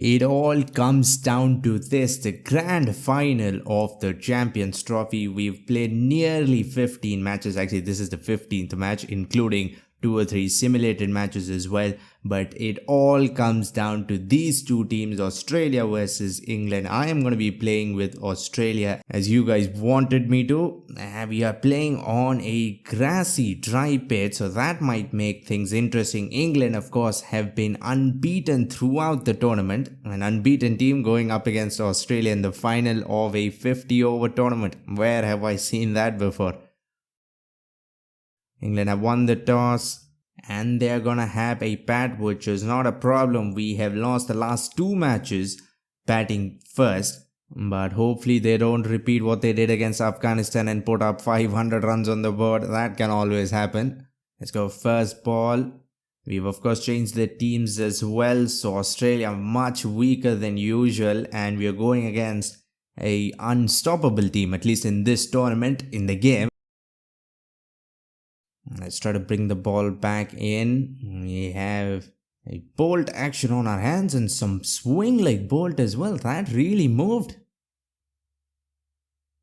It all comes down to this, the grand final of the Champions Trophy. We've played nearly 15 matches. Actually, this is the 15th match, including 2 or 3 simulated matches as well. But it all comes down to these two teams, Australia versus England. I am going to be playing with Australia as you guys wanted me to. We are playing on a grassy, dry pitch, so that might make things interesting. England, of course, have been unbeaten throughout the tournament. An unbeaten team going up against Australia in the final of a 50-over tournament. Where have I seen that before? England have won the toss and they're gonna have a bat, which is not a problem. We have lost the last 2 matches batting first, but hopefully they don't repeat what they did against Afghanistan and put up 500 runs on the board. That can always happen. Let's go first ball. We've of course changed the teams as well, so Australia much weaker than usual, and we are going against a unstoppable team, at least in this tournament, in the game. Let's try to bring the ball back in. We have a bolt action on our hands and some swing like bolt as well. That really moved.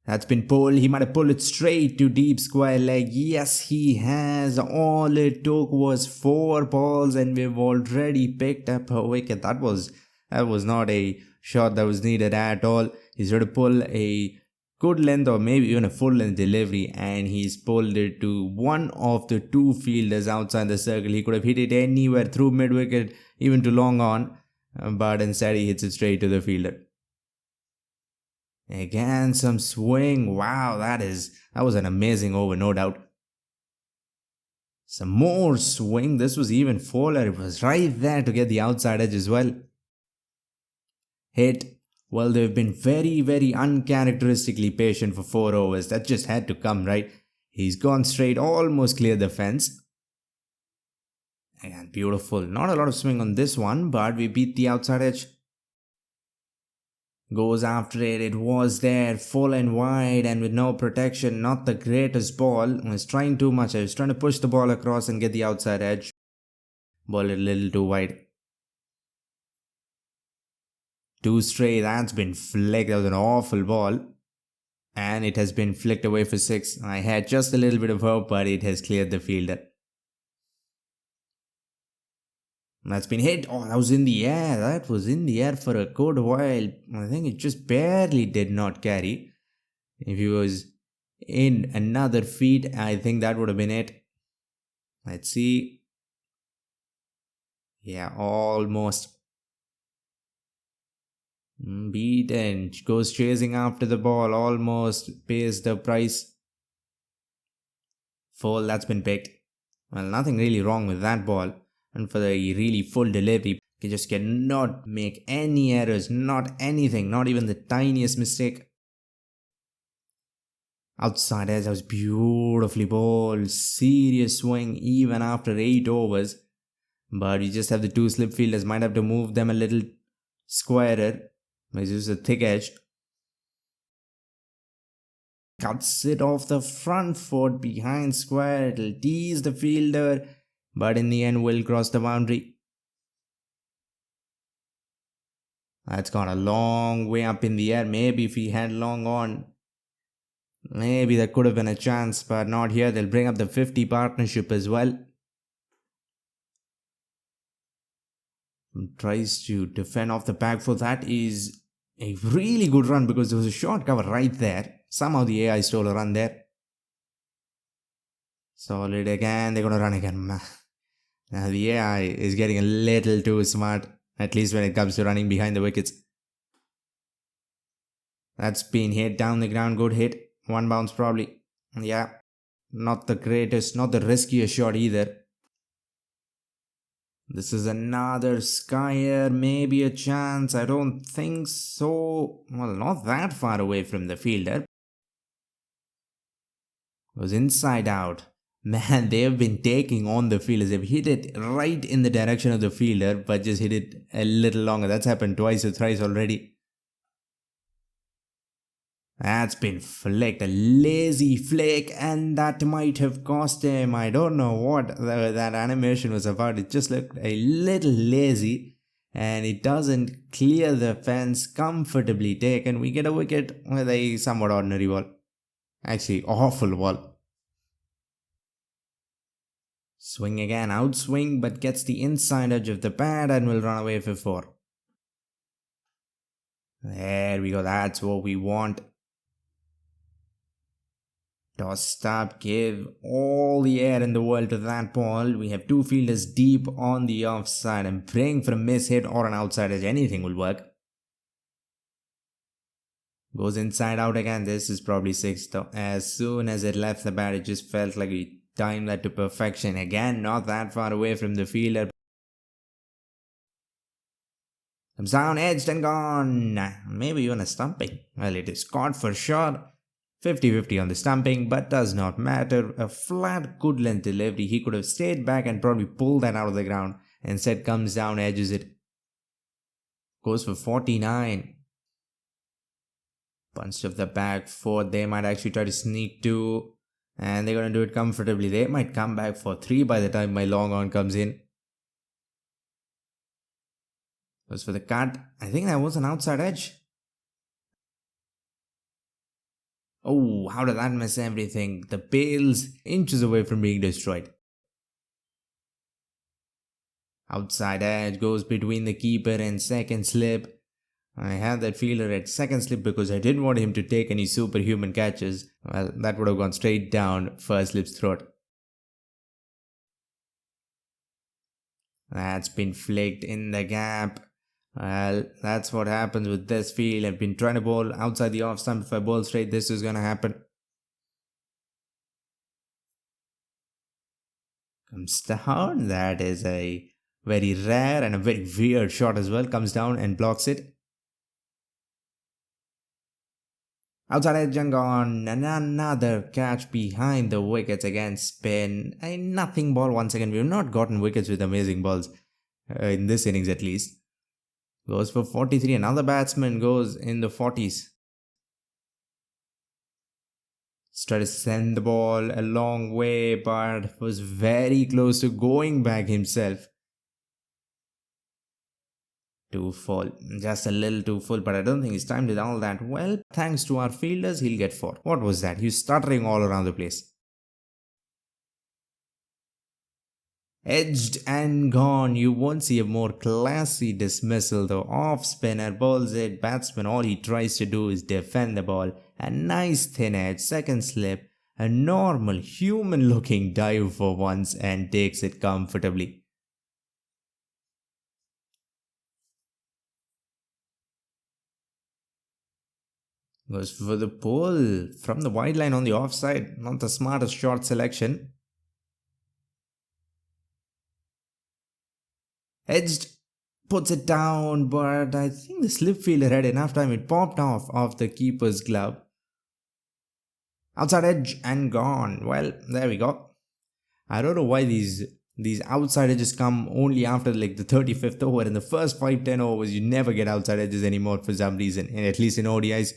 That's been pulled. He might have pulled it straight to deep square leg. Yes, he has. All it took was 4 balls and we've already picked up a wicket. That was not a shot that was needed at all. He's trying to pull a good length or maybe even a full length delivery, and he's pulled it to one of the 2 fielders outside the circle. He could have hit it anywhere through mid wicket, even to long on, but instead he hits it straight to the fielder. Again, some swing. Wow, that was an amazing over, no doubt. Some more swing. This was even fuller. It was right there to get the outside edge as well. Hit. Well, they've been very, very uncharacteristically patient for 4 overs. That just had to come, right? He's gone straight, almost cleared the fence. And beautiful. Not a lot of swing on this one, but we beat the outside edge. Goes after it. It was there, full and wide and with no protection. Not the greatest ball. I was trying too much. I was trying to push the ball across and get the outside edge. Ball a little too wide. 2 straight, that's been flicked. That was an awful ball. And it has been flicked away for 6. I had just a little bit of hope, but it has cleared the fielder. That's been hit. Oh, that was in the air. That was in the air for a good while. I think it just barely did not carry. If he was in another feet, I think that would have been it. Let's see. Yeah, almost. Beaten, goes chasing after the ball, almost pays the price. Full, that's been picked. Well, nothing really wrong with that ball. And for the really full delivery, you just cannot make any errors, not anything, not even the tiniest mistake. Outside edge, that was beautifully bowled. Serious swing even after 8 overs. But you just have the 2 slip fielders, might have to move them a little squarer. This is a thick edge. Cuts it off the front foot behind square. It'll tease the fielder, but in the end will cross the boundary. That's gone a long way up in the air. Maybe if he had long on, maybe there could have been a chance, but not here. They'll bring up the 50 partnership as well. Tries to defend off the back foot. That is a really good run because there was a short cover right there. Somehow the AI stole a run there. Solid again. They're going to run again. Now the AI is getting a little too smart, at least when it comes to running behind the wickets. That's been hit down the ground. Good hit. 1 bounce probably. Yeah. Not the greatest, not the riskiest shot either. This is another skyer, maybe a chance. I don't think so. Well, not that far away from the fielder. It was inside out. Man, they have been taking on the fielders. They've hit it right in the direction of the fielder, but just hit it a little longer. That's happened twice or thrice already. That's been flicked, a lazy flick, and that might have cost him. I don't know what that animation was about. It just looked a little lazy, and it doesn't clear the fence comfortably taken. We get a wicket with a somewhat ordinary ball. Actually, awful ball. Swing again, outswing, but gets the inside edge of the pad and will run away for 4. There we go, that's what we want. Toss stop, give all the air in the world to that ball. We have 2 fielders deep on the offside. I'm praying for a miss hit or an outside edge. Anything will work. Goes inside out again. This is probably 6 though. As soon as it left the bat, it just felt like we timed that to perfection. Again, not that far away from the fielder. Comes down, edged and gone. Maybe even a stumping. Well, it is caught for sure. 50-50 on the stumping, but does not matter. A flat, good length delivery. He could have stayed back and probably pulled that out of the ground. Instead comes down, edges it. Goes for 49. Punched off the back 4. They might actually try to sneak 2. And they're going to do it comfortably. They might come back for 3 by the time my long on comes in. Goes for the cut. I think that was an outside edge. Oh, how did that miss everything? The bail's inches away from being destroyed. Outside edge goes between the keeper and second slip. I had that fielder at second slip because I didn't want him to take any superhuman catches. Well, that would have gone straight down first slip's throat. That's been flicked in the gap. Well, that's what happens with this field. I've been trying to bowl outside the off stump. If I bowl straight, this is going to happen. Comes down. That is a very rare and a very weird shot as well. Comes down and blocks it. Outside edge and gone. And another catch behind the wickets again. Spin. A nothing ball once again. We have not gotten wickets with amazing balls. In this innings at least. Goes for 43. Another batsman goes in the 40s. Tried to send the ball a long way, but was very close to going back himself. Too full. Just a little too full, but I don't think he's timed it all that well. Thanks to our fielders, he'll get 4. What was that? He was stuttering all around the place. Edged and gone. You won't see a more classy dismissal. The off spinner bowls it. Batsman, all he tries to do is defend the ball. A nice thin edge, second slip. A normal human looking dive for once and takes it comfortably. Goes for the pull from the wide line on the offside. Not the smartest short selection. Edged, puts it down, but I think the slip fielder had enough time. It popped off the keeper's glove. Outside edge and gone. Well, there we go. I don't know why these outside edges come only after like the 35th over. In the first 5-10 overs, you never get outside edges anymore for some reason, and at least in ODIs.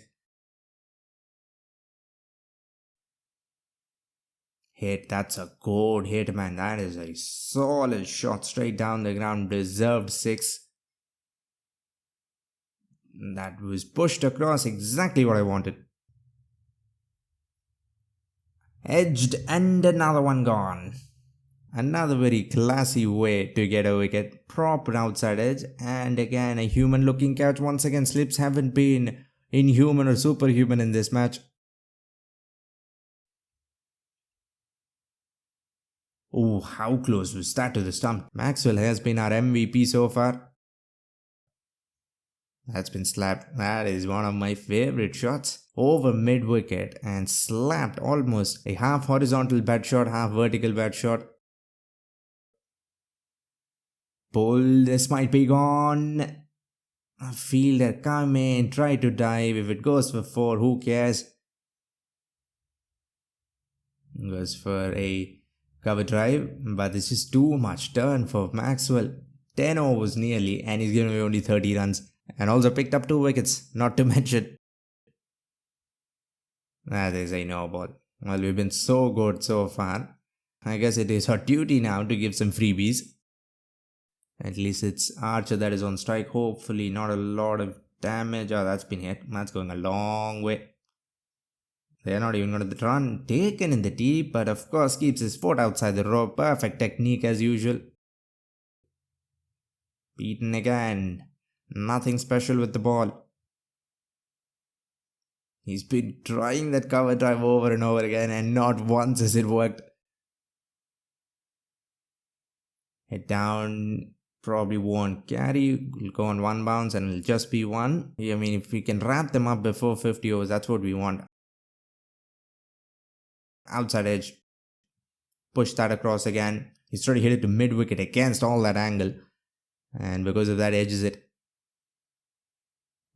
Hit, that's a good hit, man. That is a solid shot straight down the ground. Deserved 6. That was pushed across, exactly what I wanted. Edged and another one gone. Another very classy way to get a wicket. Proper outside edge, and again a human looking catch. Once again, slips haven't been inhuman or superhuman in this match. Oh, how close was that to the stump? Maxwell has been our MVP so far. That's been slapped. That is one of my favorite shots. Over mid wicket and slapped almost a half horizontal bat shot, half vertical bat shot. Pull, this might be gone. A fielder come in, try to dive. If it goes for 4, who cares? Goes for a cover drive, but this is too much turn for Maxwell. 10 overs nearly, and he's given away only 30 runs. And also picked up 2 wickets, not to mention. That is a no ball. Well, we've been so good so far. I guess it is our duty now to give some freebies. At least it's Archer that is on strike. Hopefully not a lot of damage. Oh, that's been hit. That's going a long way. They're not even going to run. Taken in the deep, but of course keeps his foot outside the rope. Perfect technique as usual. Beaten again. Nothing special with the ball. He's been trying that cover drive over and over again, and not once has it worked. Head down. Probably won't carry. Will go on one bounce and it'll just be one. I mean, if we can wrap them up before 50 overs, that's what we want. Outside edge. Push that across again. He's trying to hit it to mid wicket against all that angle. And because of that, edges it.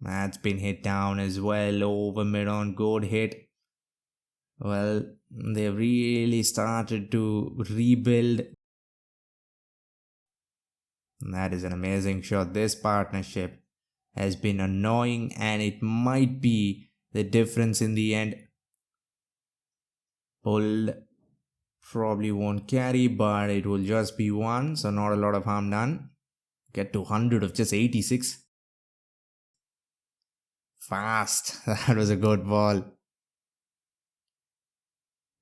That's been hit down as well. Over mid on. Good hit. Well, they've really started to rebuild. That is an amazing shot. This partnership has been annoying, and it might be the difference in the end. Pulled. Probably won't carry, but it will just be one, so not a lot of harm done. Get to 100 of just 86. Fast. That was a good ball.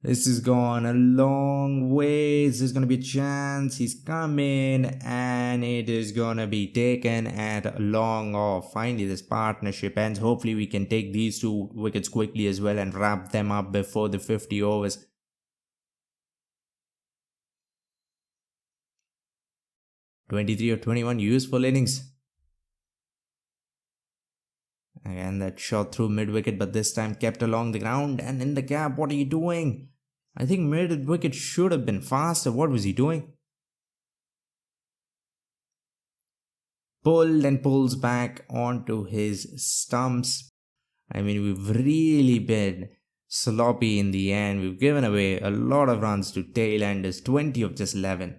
This has gone a long way. This is going to be a chance. He's coming, and it is going to be taken at long off. Finally, this partnership ends. Hopefully, we can take these 2 wickets quickly as well and wrap them up before the 50 overs. 23 or 21 useful innings. Again, that shot through mid-wicket, but this time kept along the ground and in the gap. What are you doing? I think mid-wicket should have been faster. What was he doing? Pulled and pulls back onto his stumps. I mean, we've really been sloppy in the end. We've given away a lot of runs to tail-enders, 20 of just 11.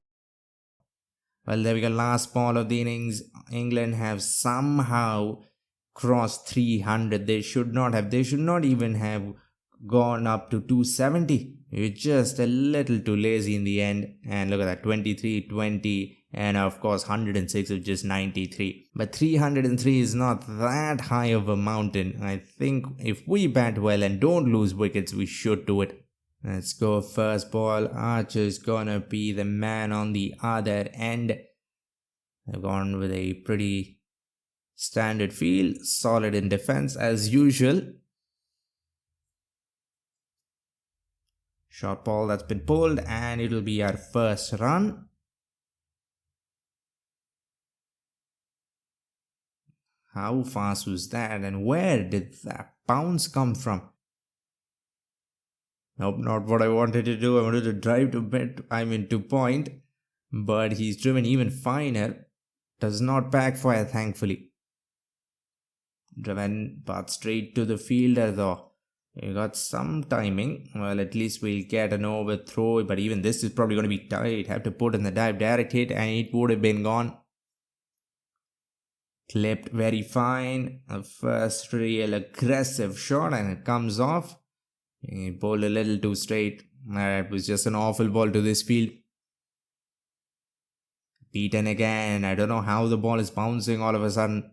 Well, there we go. Last ball of the innings. England have somehow crossed 300. They should not even have gone up to 270. We're just a little too lazy in the end. And look at that, 23, 20, and of course 106 of just 93. But 303 is not that high of a mountain. I think if we bat well and don't lose wickets, we should do it. Let's go first ball. Archer's gonna be the man on the other end. I've gone with a pretty standard field, solid in defense as usual. Short ball that's been pulled, and it'll be our first run. How fast was that, and where did that bounce come from? Nope, not what I wanted to do. I wanted to drive to point, but he's driven even finer. Does not backfire, thankfully. Driven, but straight to the fielder though. You got some timing. Well, at least we'll get an overthrow, but even this is probably going to be tight. Have to put in the dive, direct hit, and it would have been gone. Clipped very fine. A first real aggressive shot, and it comes off. He bowled a little too straight. That was just an awful ball to this field. Beaten again. I don't know how the ball is bouncing all of a sudden.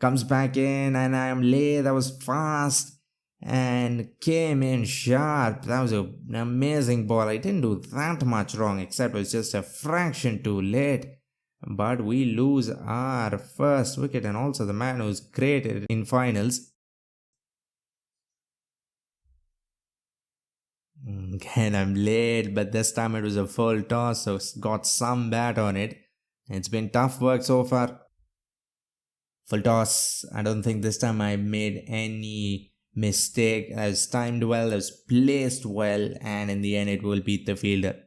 Comes back in, and I am late. That was fast and came in sharp. That was an amazing ball. I didn't do that much wrong, except it was just a fraction too late. But we lose our first wicket, and also the man who's great in finals. Again, I'm late, but this time it was a full toss, so got some bat on it. It's been tough work so far. Full toss. I don't think this time I made any mistake. I was timed well, I was placed well, and in the end it will beat the fielder.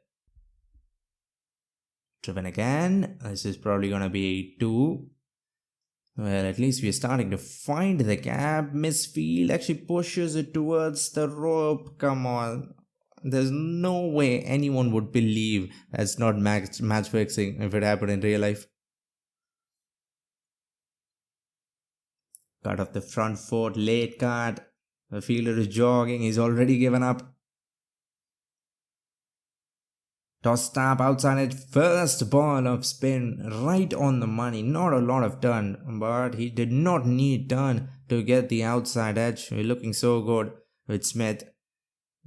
Driven again. This is probably going to be a 2. Well, at least we're starting to find the gap. Misfield actually pushes it towards the rope. Come on. There's no way anyone would believe that's not match fixing if it happened in real life. Cut off the front foot, late cut. The fielder is jogging. He's already given up. Toss tap outside edge, first ball of spin, right on the money. Not a lot of turn, but he did not need turn to get the outside edge. We're looking so good with Smith.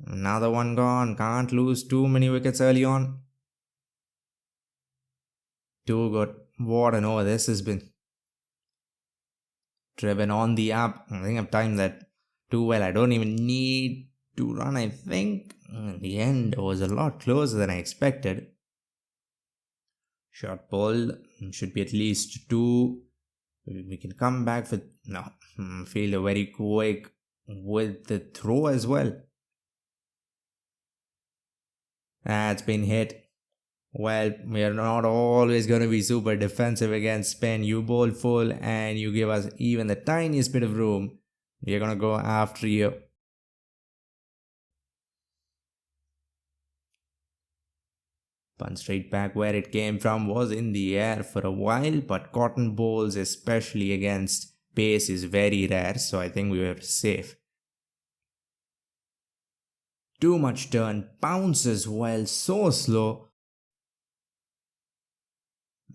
Another one gone. Can't lose too many wickets early on. Too good. What an over this has been. Driven on the up. I think I've timed that too well. I don't even need to run, I think. In the end, it was a lot closer than I expected. Shot pulled. Should be at least 2. We can come back with... No. Fielder very quick with the throw as well. That's been hit. Well, we are not always going to be super defensive against spin. You bowl full and you give us even the tiniest bit of room. We are going to go after you. Punt straight back where it came from, was in the air for a while, but cotton bowls, especially against pace, is very rare, so I think we were safe. Too much turn, bounces well, so slow.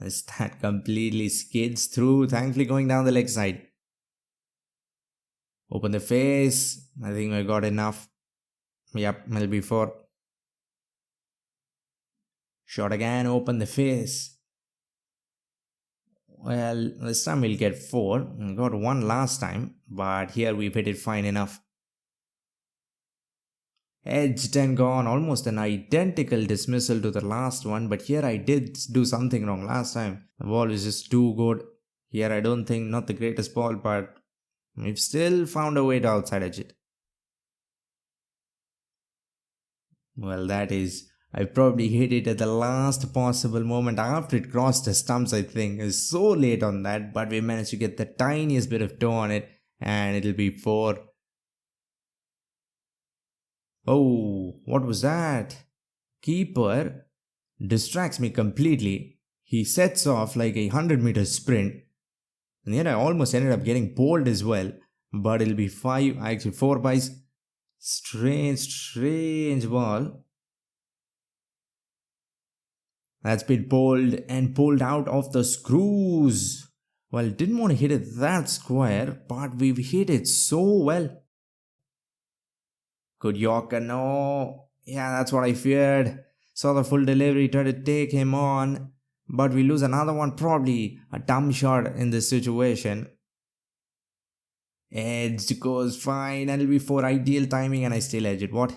As that completely skids through, thankfully going down the leg side. Open the face, I think I got enough. Yep, LB4. Shot again, open the face. Well, this time we'll get 4. We got 1 last time, but here we've hit it fine enough. Edged and gone, almost an identical dismissal to the last one, but here I did do something wrong last time. The ball is just too good. Here I don't think, not the greatest ball, but we've still found a way to outside edge it. Well, that is... I probably hit it at the last possible moment after it crossed the stumps, I think. It was so late on that, but we managed to get the tiniest bit of toe on it, and it'll be 4. Oh, what was that? Keeper distracts me completely. He sets off like a 100-meter sprint, and yet I almost ended up getting bowled as well, but it'll be 5, actually 4 byes. Strange ball. That's been pulled and pulled out of the screws. Well, didn't want to hit it that square, but we've hit it so well. Good Yorker, no. Yeah, that's what I feared. Saw the full delivery, tried to take him on, but we lose another one, probably a dumb shot in this situation. Edged goes fine, and it'll be 4, ideal timing, and I still edge it. What?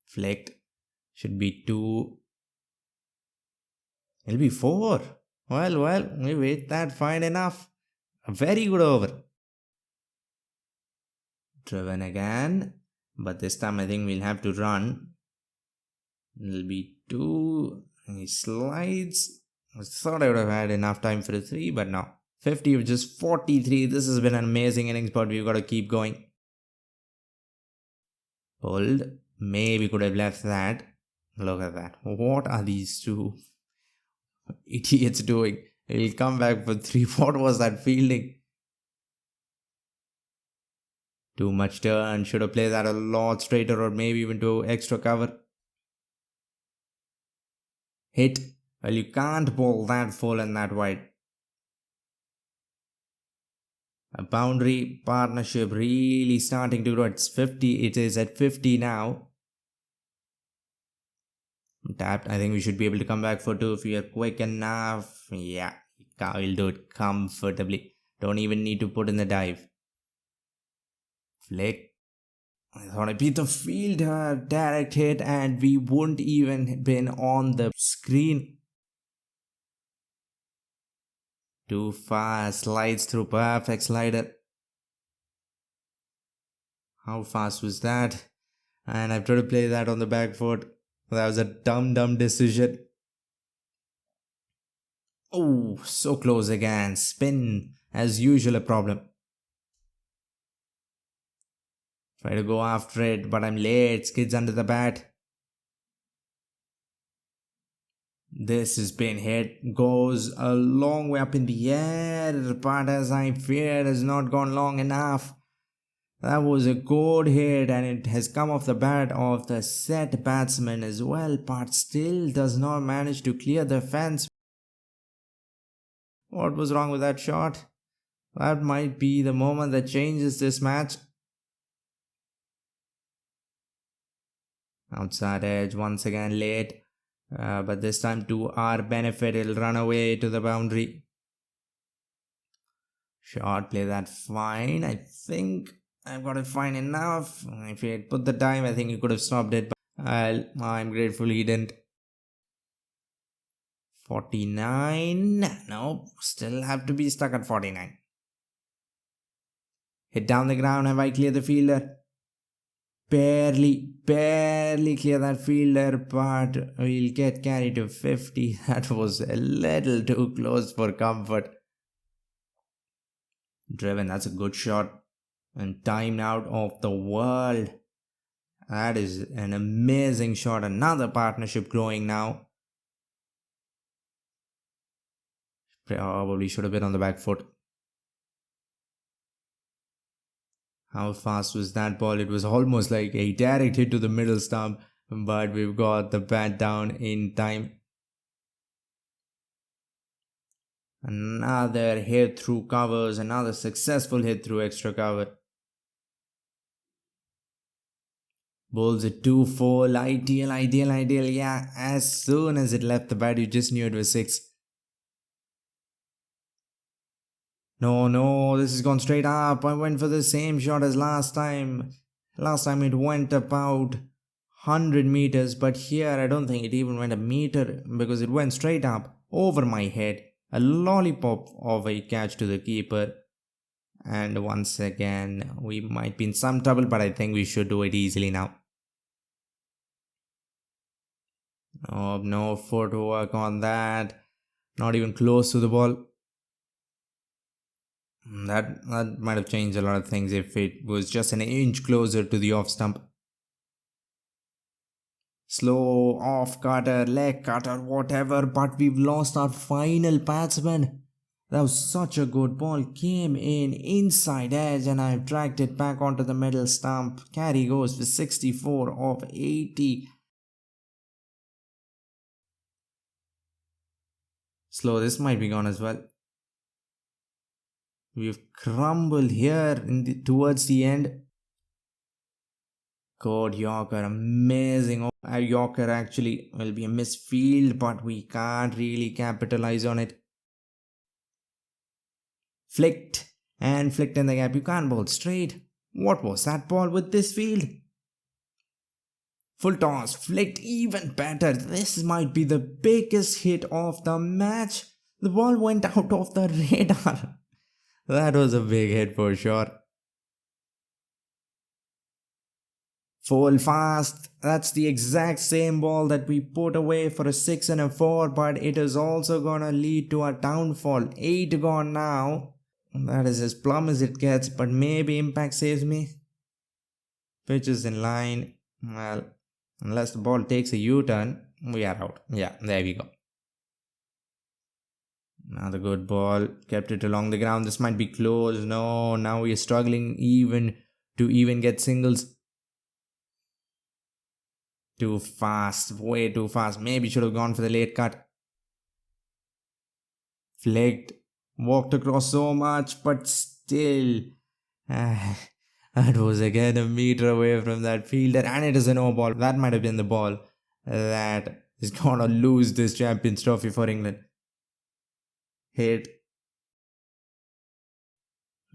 Flicked. Should be 2. It'll be 4. Well, we wait that fine enough. A very good over. Driven again, but this time I think we'll have to run. It'll be 2. He slides. I thought I would have had enough time for a 3, but no. 50 of just 43. This has been an amazing innings, but we've got to keep going. Pulled. Maybe could have left that. Look at that. What are these 2 idiots doing? He'll come back for 3. What was that fielding? Too much turn. Should have played that a lot straighter, or maybe even to extra cover. Hit. Well, you can't bowl that full and that wide. A boundary partnership really starting to grow. It's 50. It is at 50 now. Tapped. I think we should be able to come back for 2 if we are quick enough. Yeah, we'll do it comfortably. Don't even need to put in the dive. Flick. I thought I beat the fielder. Direct hit, and we wouldn't even been on the screen. Too fast. Slides through. Perfect slider. How fast was that? And I've tried to play that on the back foot. That was a dumb decision. Oh, so close again. Spin, as usual, a problem. Try to go after it, but I'm late. Skids under the bat. This has been hit. Goes a long way up in the air, but as I feared, has not gone long enough. That was a good hit and it has come off the bat of the set batsman as well, but still does not manage to clear the fence. What was wrong with that shot? That might be the moment that changes this match. Outside edge once again late, but this time to our benefit, it'll run away to the boundary. Short play that fine. I think I've got it fine enough. If he had put the time, I think he could have stopped it. But I'm grateful he didn't. 49. Nope. Still have to be stuck at 49. Hit down the ground. Have I cleared the fielder? Barely clear that fielder, but we'll get carried to 50. That was a little too close for comfort. Driven, that's a good shot. And time out of the world. That is an amazing shot. Another partnership growing now. Probably should have been on the back foot. How fast was that ball? It was almost like a direct hit to the middle stump, but we've got the bat down in time. Another hit through covers, another successful hit through extra cover. Bowls it 2-4, ideal. Yeah, as soon as it left the bat, you just knew it was 6. No, this has gone straight up. I went for the same shot as last time. Last time it went about 100 meters, but here I don't think it even went a meter because it went straight up over my head. A lollipop of a catch to the keeper. And once again, we might be in some trouble, but I think we should do it easily now. Oh, no footwork on that. Not even close to the ball. That might have changed a lot of things if it was just an inch closer to the off stump. Slow off cutter, leg cutter, whatever, but we've lost our final batsman. That was such a good ball. Came in inside edge and I've dragged it back onto the middle stump. Carry goes for 64 of 80. Slow, this might be gone as well. We've crumbled here towards the end. Good Yorker, amazing. Yorker actually will be a misfield, but we can't really capitalize on it. Flicked in the gap. You can't bowl straight. What was that ball with this field? Full toss, flicked even better. This might be the biggest hit of the match. The ball went out of the radar. That was a big hit for sure. Full fast. That's the exact same ball that we put away for a 6 and a 4, but it is also gonna lead to a downfall. 8 gone now. That is as plumb as it gets, but maybe impact saves me. Pitch is in line. Well, unless the ball takes a U-turn, we are out. Yeah, there we go. Another good ball, kept it along the ground. This might be close. No, now we are struggling to get singles. Too fast, way too fast. Maybe should have gone for the late cut. Flicked, walked across so much, but still. That was again a meter away from that fielder, and it is a no ball. That might have been the ball that is gonna lose this Champions Trophy for England. Hit.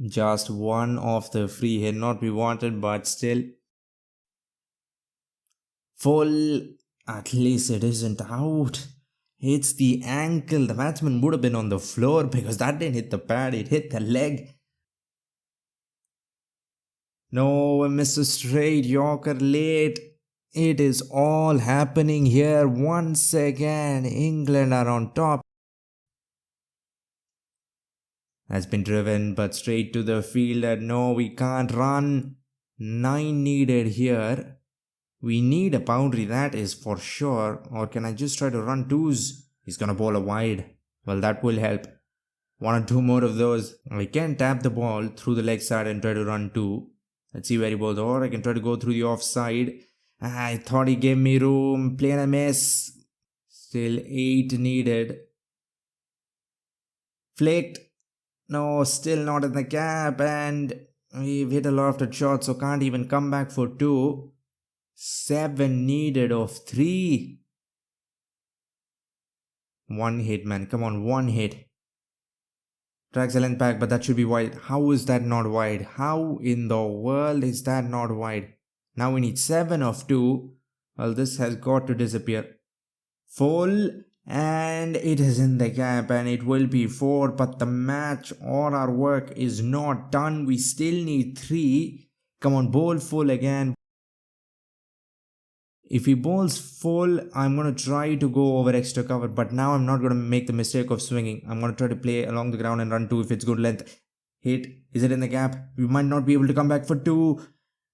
Just one of the free hit, not we wanted, but still. Full. At least it isn't out. It's the ankle. The batsman would have been on the floor because that didn't hit the pad, it hit the leg. No, Mr. Straight Yorker late. It is all happening here once again. England are on top. Has been driven but straight to the fielder. No, we can't run. 9 needed here. We need a boundary, that is for sure. Or can I just try to run 2s? He's gonna bowl a wide. Well, that will help. 1 or 2 more of those. We can tap the ball through the leg side and try to run 2. Let's see where he bowls. Or I can try to go through the offside. I thought he gave me room. Playing a miss. Still 8 needed. Flicked. No, still not in the gap. And we've hit a lot of shots, so can't even come back for 2. 7 needed of 3. 1 hit, man. Come on, 1 hit. Tracks a length back, but that should be wide. How is that not wide? How in the world is that not wide? Now we need 7 of 2. Well, this has got to disappear. Full, and it is in the gap, and it will be 4. But the match or our work is not done. We still need 3. Come on, bowl full again. If he bowls full, I'm going to try to go over extra cover, but now I'm not going to make the mistake of swinging. I'm going to try to play along the ground and run 2 if it's good length. Hit. Is it in the gap? We might not be able to come back for 2.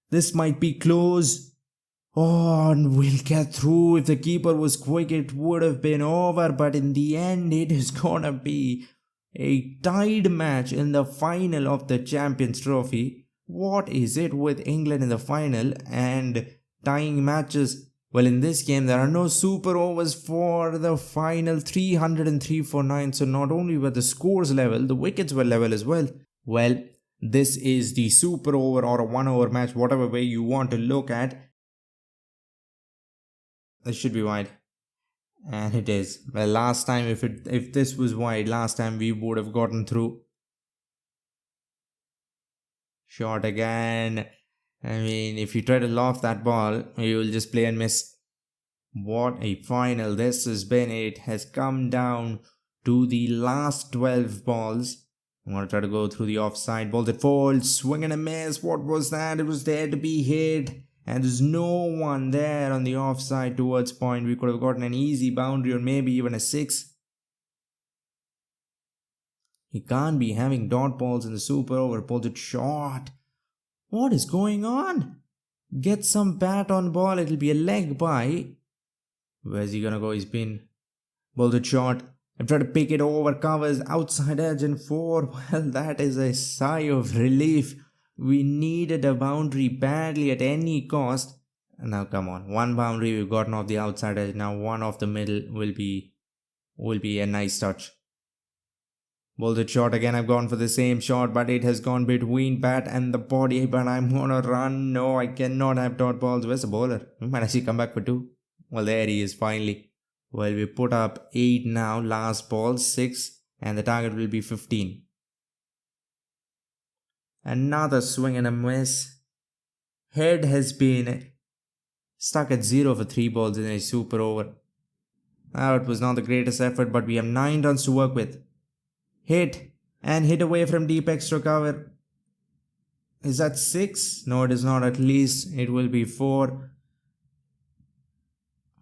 This might be close. Oh, and we'll get through. If the keeper was quick, it would have been over, but in the end, it is going to be a tied match in the final of the Champions Trophy. What is it with England in the final and tying matches? Well, in this game, there are no super overs for the final. 303 for 9. So not only were the scores level, the wickets were level as well. Well, this is the super over or a 1 over match, whatever way you want to look at. This should be wide. And it is. Well, last time, if this was wide, last time we would have gotten through. Shot again. I mean, if you try to loft that ball, you will just play and miss. What a final this has been. It has come down to the last 12 balls. I'm going to try to go through the offside. Balls it full. Swing and a miss. What was that? It was there to be hit. And there's no one there on the offside towards point. We could have gotten an easy boundary or maybe even a 6. He can't be having dot balls in the super over. Balls it short. What is going on? Get some bat on ball. It'll be a leg by. Where's he gonna go? He's been bowled it short. I'm trying to pick it over. Covers outside edge and 4. Well, that is a sigh of relief. We needed a boundary badly at any cost. Now come on. 1 boundary we've gotten off the outside edge. Now 1 off the middle will be a nice touch. Bowled it short again. I've gone for the same shot, but it has gone between bat and the body. But I'm gonna run. No, I cannot have dot balls. Where's the bowler? We might actually come back for 2. Well, there he is finally. Well, we put up 8 now. Last ball 6, and the target will be 15. Another swing and a miss. Head has been stuck at 0 for 3 balls in a super over. Now it was not the greatest effort, but we have 9 runs to work with. Hit and hit away from deep extra cover. Is that 6? No, it is not. At least it will be 4.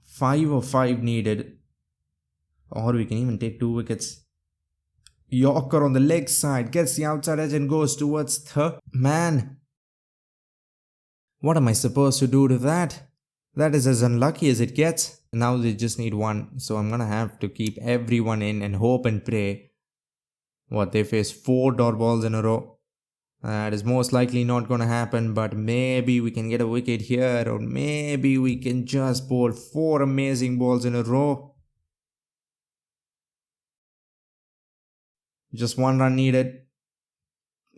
5 or 5 needed. Or we can even take 2 wickets. Yorker on the leg side gets the outside edge and goes towards the man. What am I supposed to do to that? That is as unlucky as it gets. Now they just need 1. So I'm gonna have to keep everyone in and hope and pray. What, they face 4 dot balls in a row. That is most likely not gonna happen, but maybe we can get a wicket here, or maybe we can just bowl 4 amazing balls in a row. Just 1 run needed.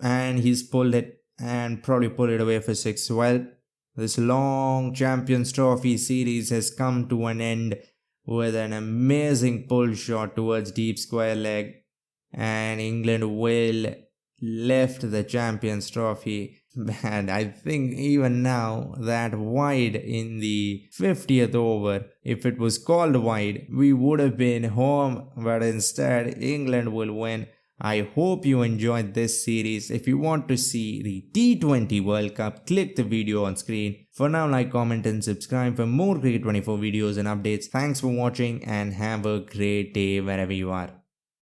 And he's pulled it and probably pulled it away for 6. Well, this long Champions Trophy series has come to an end with an amazing pull shot towards deep square leg. And England will lift the Champions Trophy. And I think even now that wide in the 50th over, if it was called wide, we would have been home. But instead, England will win. I hope you enjoyed this series. If you want to see the T20 World Cup, click the video on screen. For now, like, comment and subscribe for more Cricket 24 videos and updates. Thanks for watching and have a great day wherever you are.